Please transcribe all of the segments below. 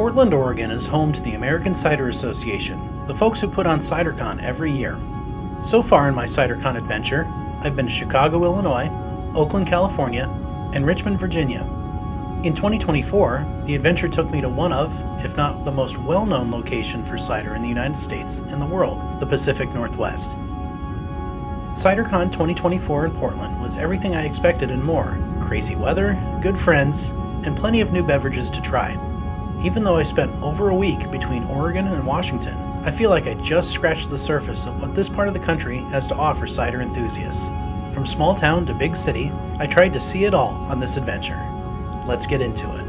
Portland, Oregon is home to the American Cider Association, the folks who put on CiderCon every year. So far in my CiderCon adventure, I've been to Chicago, Illinois, Oakland, California, and Richmond, Virginia. In 2024, the adventure took me to one of, if not the most well-known location for cider in the United States and the world, the Pacific Northwest. CiderCon 2024 in Portland was everything I expected and more. Crazy weather, good friends, and plenty of new beverages to try. Even though I spent over a week between Oregon and Washington, I feel like I just scratched the surface of what this part of the country has to offer cider enthusiasts. From small town to big city, I tried to see it all on this adventure. Let's get into it.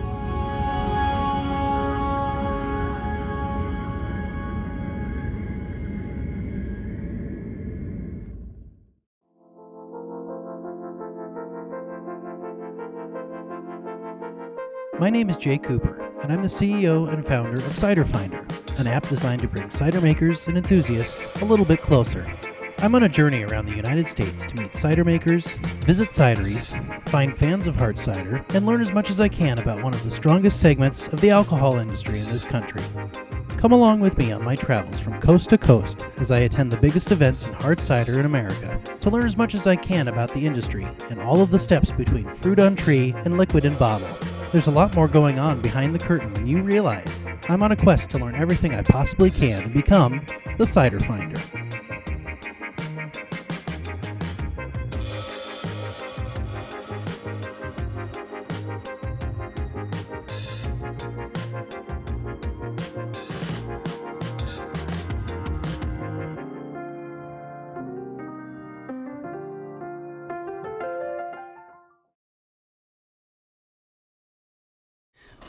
My name is Jay Cooper, and I'm the CEO and founder of Cider Finder, an app designed to bring cider makers and enthusiasts a little bit closer. I'm on a journey around the United States to meet cider makers, visit cideries, find fans of hard cider, and learn as much as I can about one of the strongest segments of the alcohol industry in this country. Come along with me on my travels from coast to coast as I attend the biggest events in hard cider in America to learn as much as I can about the industry and all of the steps between fruit on tree and liquid in bottle. There's a lot more going on behind the curtain than you realize. I'm on a quest to learn everything I possibly can to become the Cider Finder.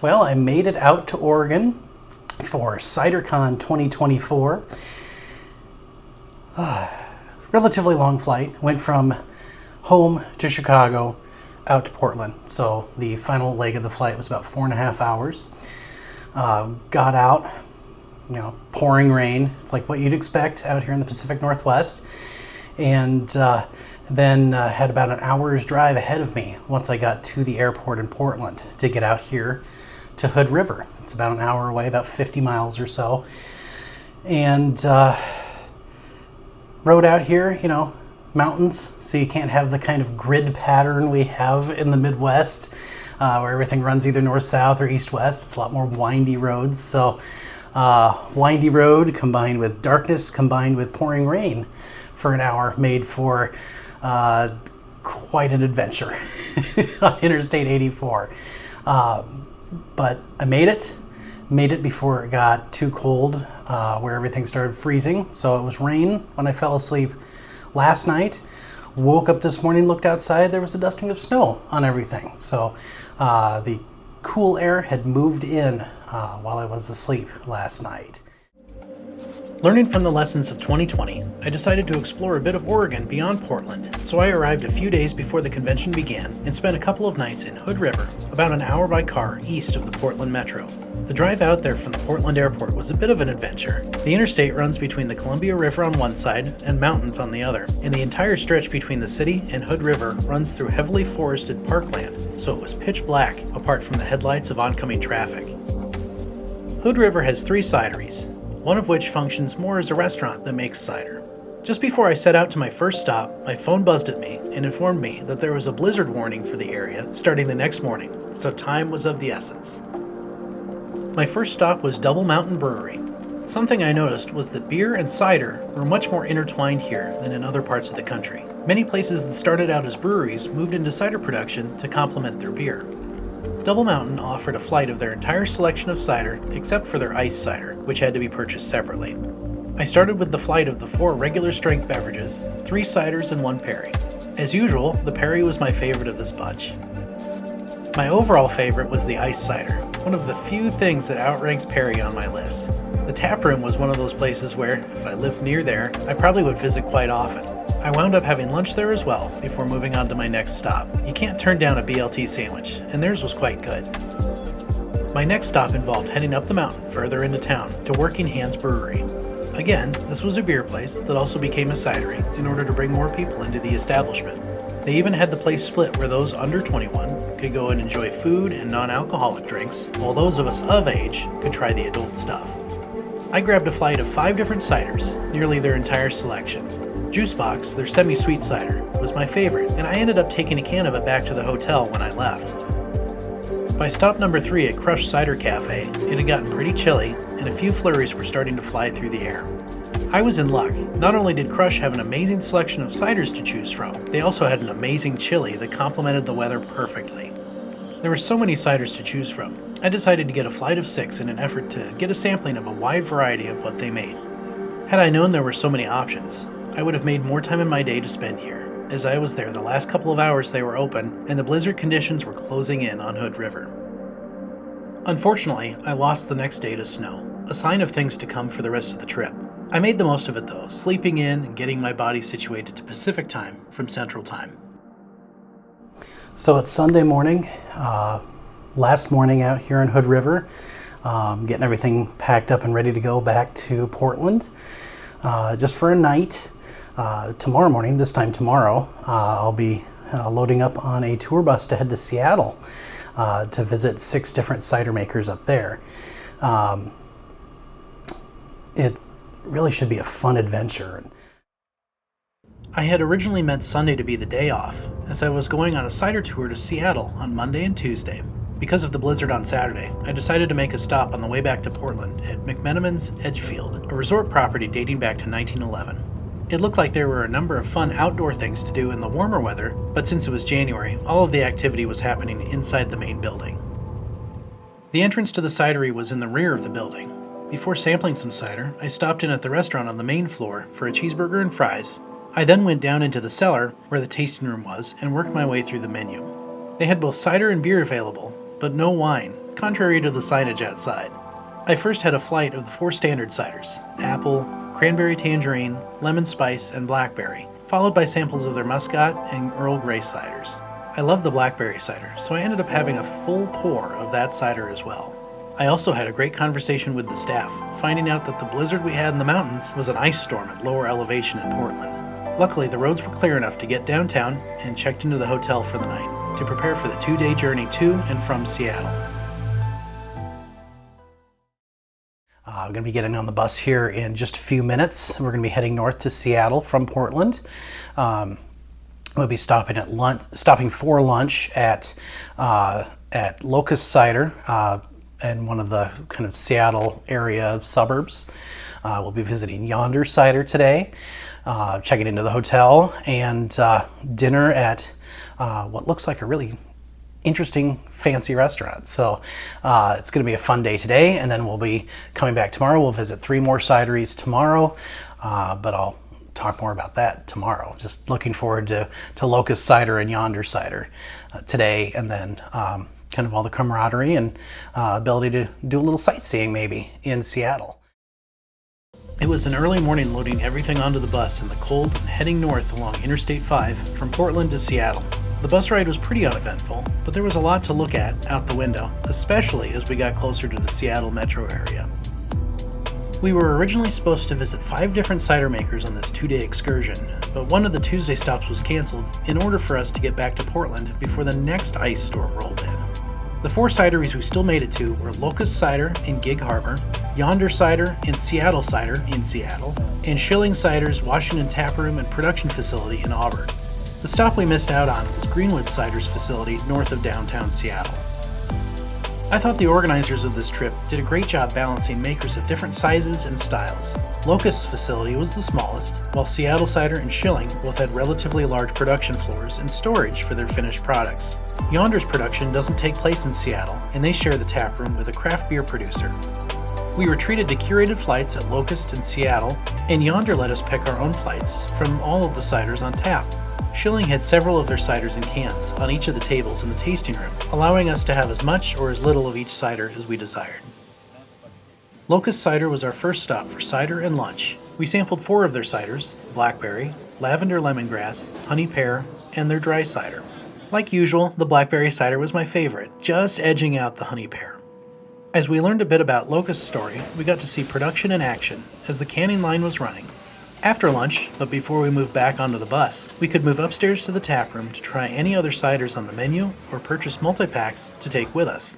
Well, I made it out to Oregon for CiderCon 2024. Relatively long flight. Went from home to Chicago, out to Portland. So the final leg of the flight was about 4.5 hours. Got out, pouring rain. It's like what you'd expect out here in the Pacific Northwest. And then had about an hour's drive ahead of me once I got to the airport in Portland to get out here to Hood River. It's about an hour away, about 50 miles or so. And rode out here, mountains, so you can't have the kind of grid pattern we have in the Midwest where everything runs either north-south or east-west. It's a lot more windy roads. So windy road combined with darkness combined with pouring rain for an hour made for quite an adventure on Interstate 84. But I made it before it got too cold, where everything started freezing. So it was rain when I fell asleep last night. Woke up this morning, looked outside, there was a dusting of snow on everything. So the cool air had moved in while I was asleep last night. Learning from the lessons of 2020, I decided to explore a bit of Oregon beyond Portland, so I arrived a few days before the convention began and spent a couple of nights in Hood River, about an hour by car east of the Portland Metro. The drive out there from the Portland airport was a bit of an adventure. The interstate runs between the Columbia River on one side and mountains on the other, and the entire stretch between the city and Hood River runs through heavily forested parkland, so it was pitch black apart from the headlights of oncoming traffic. Hood River has 3 cideries, one of which functions more as a restaurant that makes cider. Just before I set out to my first stop, my phone buzzed at me and informed me that there was a blizzard warning for the area starting the next morning, so time was of the essence. My first stop was Double Mountain Brewery. Something I noticed was that beer and cider were much more intertwined here than in other parts of the country. Many places that started out as breweries moved into cider production to complement their beer. Double Mountain offered a flight of their entire selection of cider except for their ice cider, which had to be purchased separately. I started with the flight of the 4 regular strength beverages, 3 ciders and 1 Perry. As usual, the Perry was my favorite of this bunch. My overall favorite was the ice cider, one of the few things that outranks Perry on my list. The tap room was one of those places where, if I lived near there, I probably would visit quite often. I wound up having lunch there as well, before moving on to my next stop. You can't turn down a BLT sandwich, and theirs was quite good. My next stop involved heading up the mountain further into town to Working Hands Brewery. Again, this was a beer place that also became a cidery in order to bring more people into the establishment. They even had the place split where those under 21 could go and enjoy food and non-alcoholic drinks, while those of us of age could try the adult stuff. I grabbed a flight of 5 different ciders, nearly their entire selection. Juicebox, their semi-sweet cider, was my favorite, and I ended up taking a can of it back to the hotel when I left. By stop number 3 at Crush Cider Cafe, it had gotten pretty chilly, and a few flurries were starting to fly through the air. I was in luck. Not only did Crush have an amazing selection of ciders to choose from, they also had an amazing chili that complemented the weather perfectly. There were so many ciders to choose from, I decided to get a flight of 6 in an effort to get a sampling of a wide variety of what they made. Had I known there were so many options, I would have made more time in my day to spend here, as I was there the last couple of hours they were open and the blizzard conditions were closing in on Hood River. Unfortunately, I lost the next day to snow, a sign of things to come for the rest of the trip. I made the most of it though, sleeping in and getting my body situated to Pacific time from Central time. So it's Sunday morning, last morning out here in Hood River, getting everything packed up and ready to go back to Portland just for a night. Tomorrow morning, this time tomorrow, I'll be loading up on a tour bus to head to Seattle to visit 6 different cider makers up there. It really should be a fun adventure. I had originally meant Sunday to be the day off, as I was going on a cider tour to Seattle on Monday and Tuesday. Because of the blizzard on Saturday, I decided to make a stop on the way back to Portland at McMenamin's Edgefield, a resort property dating back to 1911. It looked like there were a number of fun outdoor things to do in the warmer weather, but since it was January, all of the activity was happening inside the main building. The entrance to the cidery was in the rear of the building. Before sampling some cider, I stopped in at the restaurant on the main floor for a cheeseburger and fries. I then went down into the cellar, where the tasting room was, and worked my way through the menu. They had both cider and beer available, but no wine, contrary to the signage outside. I first had a flight of the 4 standard ciders: apple, cranberry tangerine, lemon spice, and blackberry, followed by samples of their muscat and Earl Grey ciders. I love the blackberry cider, so I ended up having a full pour of that cider as well. I also had a great conversation with the staff, finding out that the blizzard we had in the mountains was an ice storm at lower elevation in Portland. Luckily, the roads were clear enough to get downtown and checked into the hotel for the night to prepare for the 2-day journey to and from Seattle. I'm going to be getting on the bus here in just a few minutes. We're going to be heading north to Seattle from Portland. We'll be stopping for lunch at Locust Cider in one of the kind of Seattle area suburbs. We'll be visiting Yonder Cider today, checking into the hotel, and dinner at what looks like a really interesting, fancy restaurant. So it's going to be a fun day today, and then we'll be coming back tomorrow. We'll visit 3 more cideries tomorrow, but I'll talk more about that tomorrow. Just looking forward to Locust Cider and Yonder Cider today, and then kind of all the camaraderie and ability to do a little sightseeing maybe in Seattle. It was an early morning loading everything onto the bus in the cold and heading north along Interstate 5 from Portland to Seattle. The bus ride was pretty uneventful, but there was a lot to look at out the window, especially as we got closer to the Seattle metro area. We were originally supposed to visit 5 different cider makers on this 2-day excursion, but one of the Tuesday stops was canceled in order for us to get back to Portland before the next ice storm rolled in. The 4 cideries we still made it to were Locust Cider in Gig Harbor, Yonder Cider and Seattle Cider in Seattle, and Schilling Cider's Washington Taproom and Production Facility in Auburn. The stop we missed out on was Greenwood Cider's facility north of downtown Seattle. I thought the organizers of this trip did a great job balancing makers of different sizes and styles. Locust's facility was the smallest, while Seattle Cider and Schilling both had relatively large production floors and storage for their finished products. Yonder's production doesn't take place in Seattle, and they share the tap room with a craft beer producer. We were treated to curated flights at Locust and Seattle, and Yonder let us pick our own flights from all of the ciders on tap. Schilling had several of their ciders in cans on each of the tables in the tasting room, allowing us to have as much or as little of each cider as we desired. Locust Cider was our first stop for cider and lunch. We sampled 4 of their ciders: blackberry, lavender lemongrass, honey pear, and their dry cider. Like usual, the blackberry cider was my favorite, just edging out the honey pear. As we learned a bit about Locust's story, we got to see production in action as the canning line was running. After lunch, but before we moved back onto the bus, we could move upstairs to the tap room to try any other ciders on the menu or purchase multi-packs to take with us.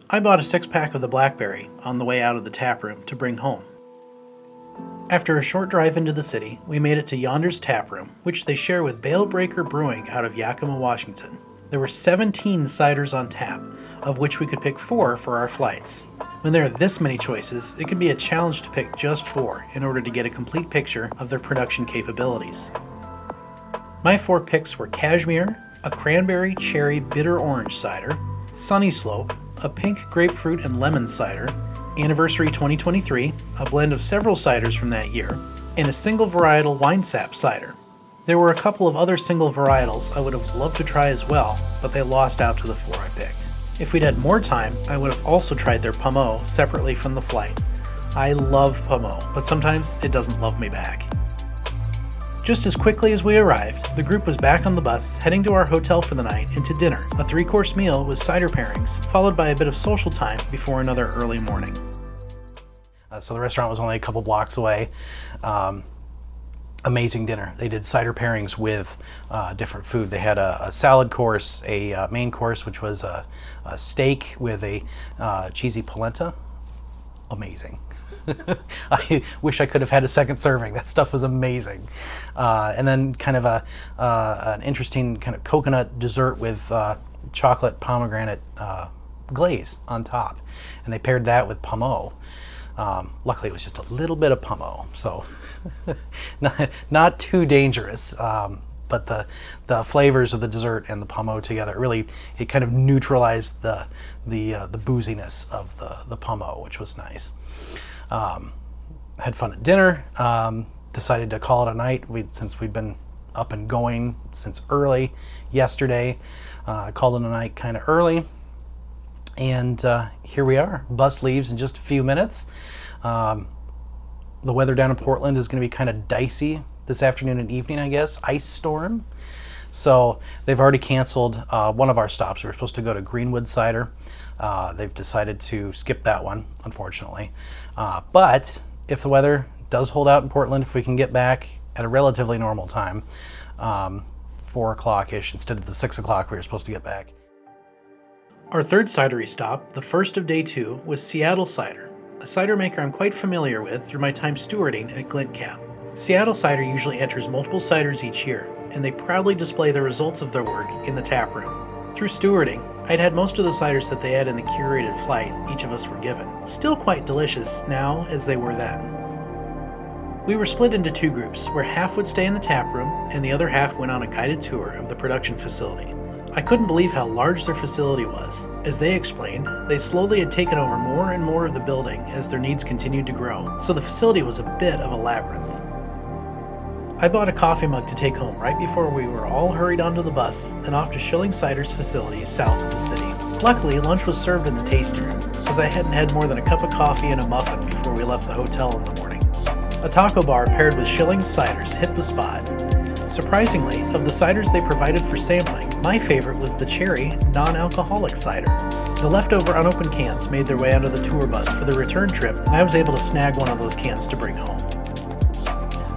I bought a 6-pack of the blackberry on the way out of the tap room to bring home. After a short drive into the city, we made it to Yonder's Tap Room, which they share with Bale Breaker Brewing out of Yakima, Washington. There were 17 ciders on tap, of which we could pick 4 for our flights. When there are this many choices, it can be a challenge to pick just 4 in order to get a complete picture of their production capabilities. My 4 picks were Cashmere, a cranberry cherry bitter orange cider, Sunny Slope, a pink grapefruit and lemon cider, Anniversary 2023, a blend of several ciders from that year, and a single varietal wine sap cider. There were a couple of other single varietals I would have loved to try as well, but they lost out to the 4 I picked. If we'd had more time, I would have also tried their Pommeau separately from the flight. I love Pommeau, but sometimes it doesn't love me back. Just as quickly as we arrived, the group was back on the bus, heading to our hotel for the night and to dinner, a 3-course meal with cider pairings, followed by a bit of social time before another early morning. So the restaurant was only a couple blocks away. Amazing dinner. They did cider pairings with different food. They had a salad course, a main course, which was a steak with a cheesy polenta. Amazing. I wish I could have had a second serving. That stuff was amazing. And then kind of an interesting kind of coconut dessert with chocolate pomegranate glaze on top. And they paired that with Pommeau. Luckily, it was just a little bit of Pommeau, so not too dangerous. But the flavors of the dessert and the Pommeau together really, it kind of neutralized the booziness of the Pommeau, which was nice. Had fun at dinner. Decided to call it a night since we'd been up and going since early yesterday. Called it a night kind of early. And here we are. Bus leaves in just a few minutes. The weather down in Portland is going to be kind of dicey this afternoon and evening, I guess. Ice storm. So they've already canceled one of our stops. We were supposed to go to Greenwood Cider. They've decided to skip that one, unfortunately. But if the weather does hold out in Portland, if we can get back at a relatively normal time, 4 o'clock-ish instead of the 6 o'clock we were supposed to get back. Our third cidery stop, the first of day 2, was Seattle Cider, a cider maker I'm quite familiar with through my time stewarding at Glint Cap. Seattle Cider usually enters multiple ciders each year, and they proudly display the results of their work in the tap room. Through stewarding, I'd had most of the ciders that they had in the curated flight each of us were given. Still quite delicious now as they were then. We were split into 2 groups, where half would stay in the tap room and the other half went on a guided tour of the production facility. I couldn't believe how large their facility was. As they explained, they slowly had taken over more and more of the building as their needs continued to grow, so the facility was a bit of a labyrinth. I bought a coffee mug to take home right before we were all hurried onto the bus and off to Schilling Cider's facility south of the city. Luckily, lunch was served in the tasting room, as I hadn't had more than a cup of coffee and a muffin before we left the hotel in the morning. A taco bar paired with Schilling Ciders hit the spot. Surprisingly, of the ciders they provided for sampling, my favorite was the cherry, non-alcoholic cider. The leftover unopened cans made their way onto the tour bus for the return trip, and I was able to snag one of those cans to bring home.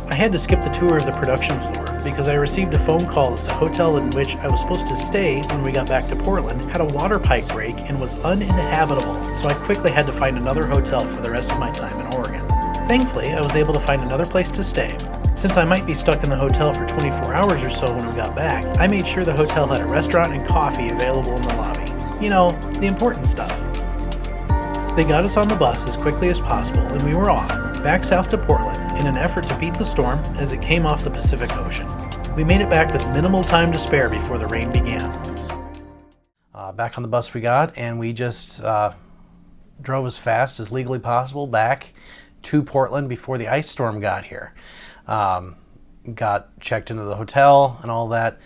I had to skip the tour of the production floor because I received a phone call that the hotel in which I was supposed to stay when we got back to Portland had a water pipe break and was uninhabitable, so I quickly had to find another hotel for the rest of my time in Oregon. Thankfully, I was able to find another place to stay. Since I might be stuck in the hotel for 24 hours or so when we got back, I made sure the hotel had a restaurant and coffee available in the lobby. You know, the important stuff. They got us on the bus as quickly as possible and we were off, back south to Portland, in an effort to beat the storm as it came off the Pacific Ocean. We made it back with minimal time to spare before the rain began. Back on the bus we got, and we just drove as fast as legally possible back to Portland before the ice storm got here. Got checked into the hotel and all that.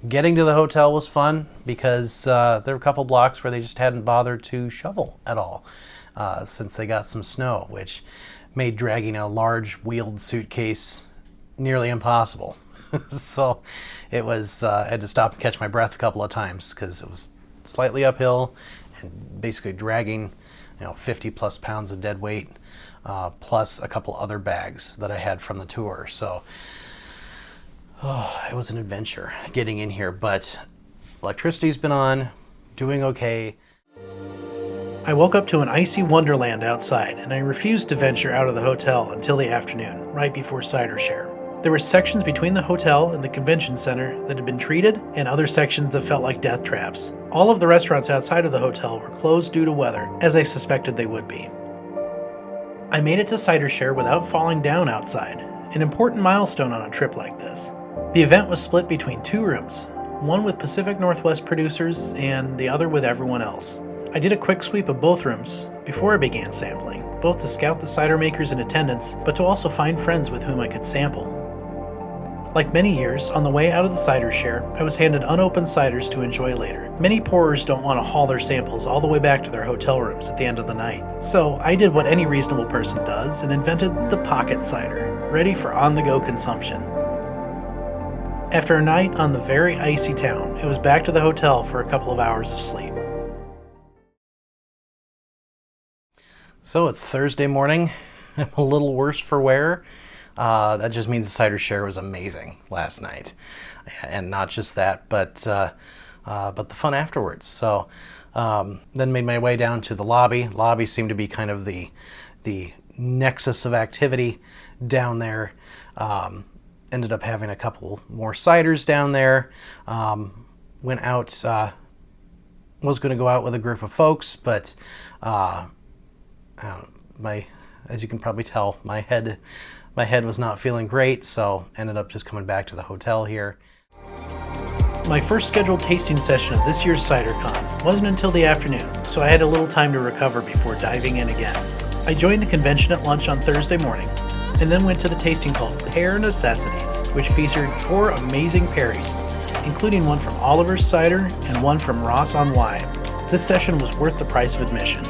Getting to the hotel was fun because there were a couple blocks where they just hadn't bothered to shovel at all since they got some snow, which made dragging a large wheeled suitcase nearly impossible. So it was, I had to stop and catch my breath a couple of times because it was slightly uphill and basically dragging 50 plus pounds of dead weight plus a couple other bags that I had from the tour. So it was an adventure getting in here, but electricity's been on, doing okay. I woke up to an icy wonderland outside, and I refused to venture out of the hotel until the afternoon, right before Cider Share. There were sections between the hotel and the convention center that had been treated, and other sections that felt like death traps. All of the restaurants outside of the hotel were closed due to weather, as I suspected they would be. I made it to Cider Share without falling down outside, an important milestone on a trip like this. The event was split between 2 rooms, one with Pacific Northwest producers and the other with everyone else. I did a quick sweep of both rooms before I began sampling, both to scout the cider makers in attendance, but to also find friends with whom I could sample. Like many years, on the way out of the Cider Share, I was handed unopened ciders to enjoy later. Many pourers don't want to haul their samples all the way back to their hotel rooms at the end of the night. So I did what any reasonable person does and invented the pocket cider, ready for on-the-go consumption. After a night on the very icy town, it was back to the hotel for a couple of hours of sleep. So it's Thursday morning. I'm a little worse for wear. That just means the Cider Share was amazing last night, and not just that, but the fun afterwards. So then made my way down to the lobby. Lobby seemed to be kind of the nexus of activity down there. Ended up having a couple more ciders down there. Went out. Was going to go out with a group of folks, but as you can probably tell, my head was not feeling great, so ended up just coming back to the hotel here. My first scheduled tasting session of this year's CiderCon wasn't until the afternoon, so I had a little time to recover before diving in again. I joined the convention at lunch on Thursday morning, and then went to the tasting called Pear Necessities, which featured 4 amazing pairings, including one from Oliver's Cider and one from Ross on Wye. This session was worth the price of admission.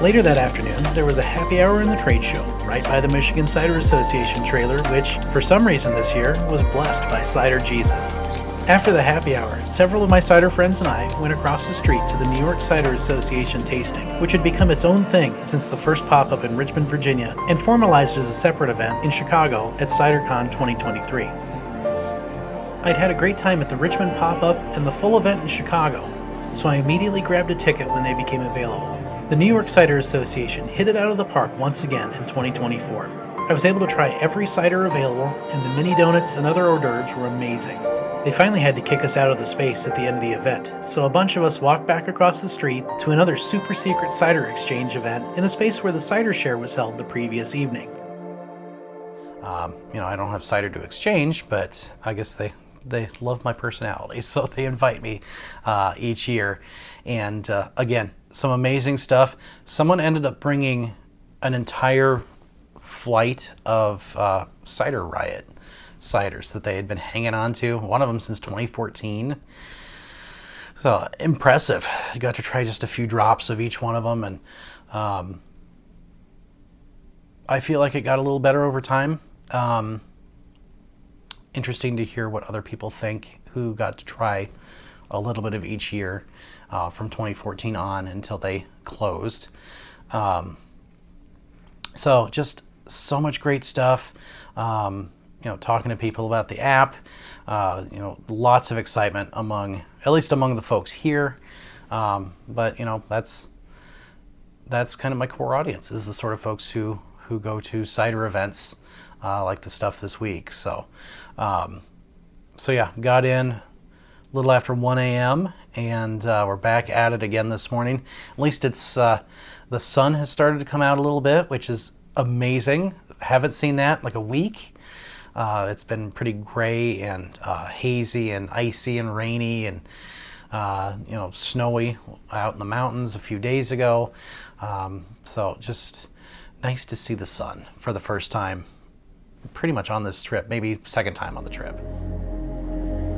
Later that afternoon, there was a happy hour in the trade show, right by the Michigan Cider Association trailer, which, for some reason this year, was blessed by Cider Jesus. After the happy hour, several of my cider friends and I went across the street to the New York Cider Association tasting, which had become its own thing since the first pop-up in Richmond, Virginia, and formalized as a separate event in Chicago at CiderCon 2023. I'd had a great time at the Richmond pop-up and the full event in Chicago, so I immediately grabbed a ticket when they became available. The New York Cider Association hit it out of the park once again in 2024. I was able to try every cider available, and the mini donuts and other hors d'oeuvres were amazing. They finally had to kick us out of the space at the end of the event, so a bunch of us walked back across the street to another super secret cider exchange event in the space where the Cider Share was held the previous evening. I don't have cider to exchange, but I guess they love my personality, so they invite me each year. And again, some amazing stuff. Someone ended up bringing an entire flight of Cider Riot ciders that they had been hanging on to, one of them since 2014. So impressive. You got to try just a few drops of each one of them, and I feel like it got a little better over time. Interesting to hear what other people think who got to try a little bit of each year from 2014 on until they closed. So just so much great stuff. Talking to people about the app, lots of excitement at least among the folks here. But that's kind of my core audience, is the sort of folks who go to cider events like the stuff this week. So yeah, got in a little after 1 a.m. and we're back at it again this morning. At least it's the sun has started to come out a little bit, which is amazing. Haven't seen that in like a week. It's been pretty gray and hazy and icy and rainy and snowy out in the mountains a few days ago. So just nice to see the sun for the first time pretty much on this trip, maybe second time on the trip.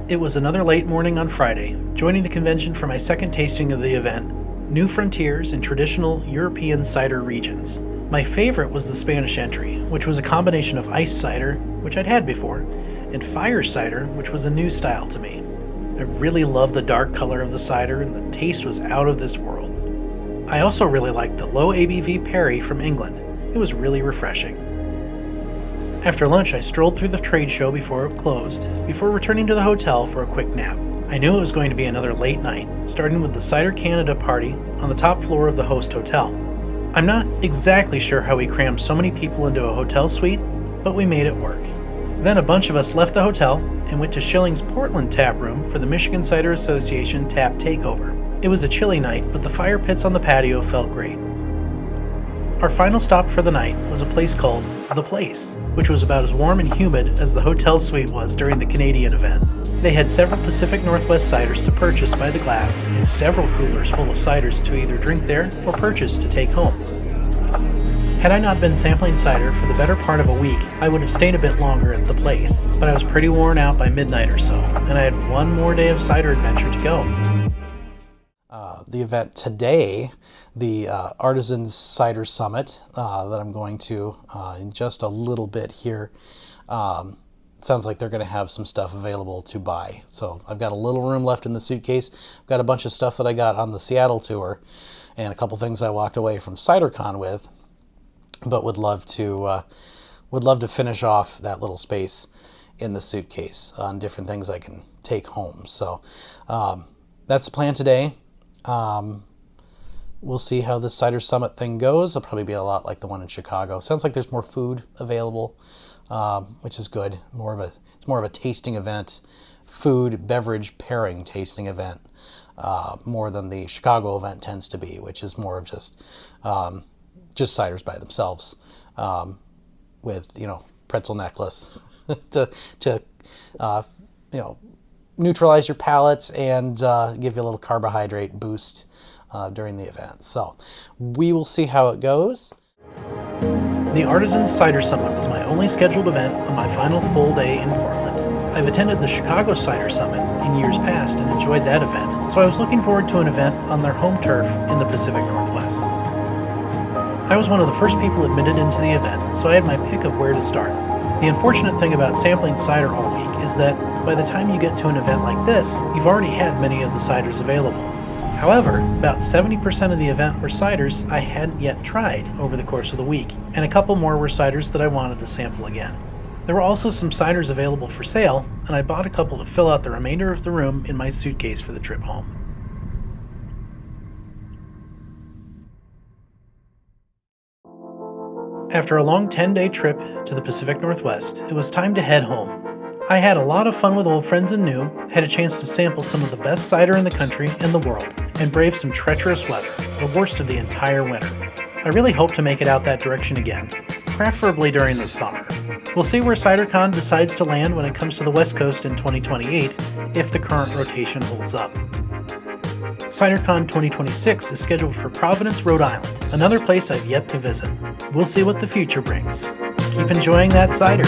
It was another late morning on Friday, joining the convention for my second tasting of the event, New Frontiers in Traditional European Cider Regions. My favorite was the Spanish entry, which was a combination of ice cider, which I'd had before, and fire cider, which was a new style to me. I really loved the dark color of the cider, and the taste was out of this world. I also really liked the low ABV Perry from England. It was really refreshing. After lunch, I strolled through the trade show before it closed, before returning to the hotel for a quick nap. I knew it was going to be another late night, starting with the Cider Canada party on the top floor of the host hotel. I'm not exactly sure how we crammed so many people into a hotel suite, but we made it work. Then a bunch of us left the hotel and went to Schilling's Portland tap room for the Michigan Cider Association tap takeover. It was a chilly night, but the fire pits on the patio felt great. Our final stop for the night was a place called The Place, which was about as warm and humid as the hotel suite was during the Canadian event. They had several Pacific Northwest ciders to purchase by the glass and several coolers full of ciders to either drink there or purchase to take home. Had I not been sampling cider for the better part of a week, I would have stayed a bit longer at The Place, but I was pretty worn out by midnight or so, and I had one more day of cider adventure to go. The event today, the Artisans Cider Summit that I'm going to in just a little bit here. Sounds like they're going to have some stuff available to buy. So I've got a little room left in the suitcase. I've got a bunch of stuff that I got on the Seattle tour and a couple things I walked away from CiderCon with, but would love to finish off that little space in the suitcase on different things I can take home. So that's the plan today. We'll see how this Cider Summit thing goes. It'll probably be a lot like the one in Chicago. Sounds like there's more food available, which is good. It's more of a tasting event, food, beverage pairing tasting event, more than the Chicago event tends to be, which is more of just ciders by themselves, with pretzel necklace to neutralize your palates and give you a little carbohydrate boost during the event. So we will see how it goes. The Artisans Cider Summit was my only scheduled event on my final full day in Portland. I've attended the Chicago Cider Summit in years past and enjoyed that event, so I was looking forward to an event on their home turf in the Pacific Northwest. I was one of the first people admitted into the event, so I had my pick of where to start. The unfortunate thing about sampling cider all week is that by the time you get to an event like this, you've already had many of the ciders available. However, about 70% of the event were ciders I hadn't yet tried over the course of the week, and a couple more were ciders that I wanted to sample again. There were also some ciders available for sale, and I bought a couple to fill out the remainder of the room in my suitcase for the trip home. After a long 10-day trip to the Pacific Northwest, it was time to head home. I had a lot of fun with old friends and new, had a chance to sample some of the best cider in the country and the world, and brave some treacherous weather, the worst of the entire winter. I really hope to make it out that direction again, preferably during the summer. We'll see where CiderCon decides to land when it comes to the West Coast in 2028, if the current rotation holds up. CiderCon 2026 is scheduled for Providence, Rhode Island, another place I've yet to visit. We'll see what the future brings. Keep enjoying that cider.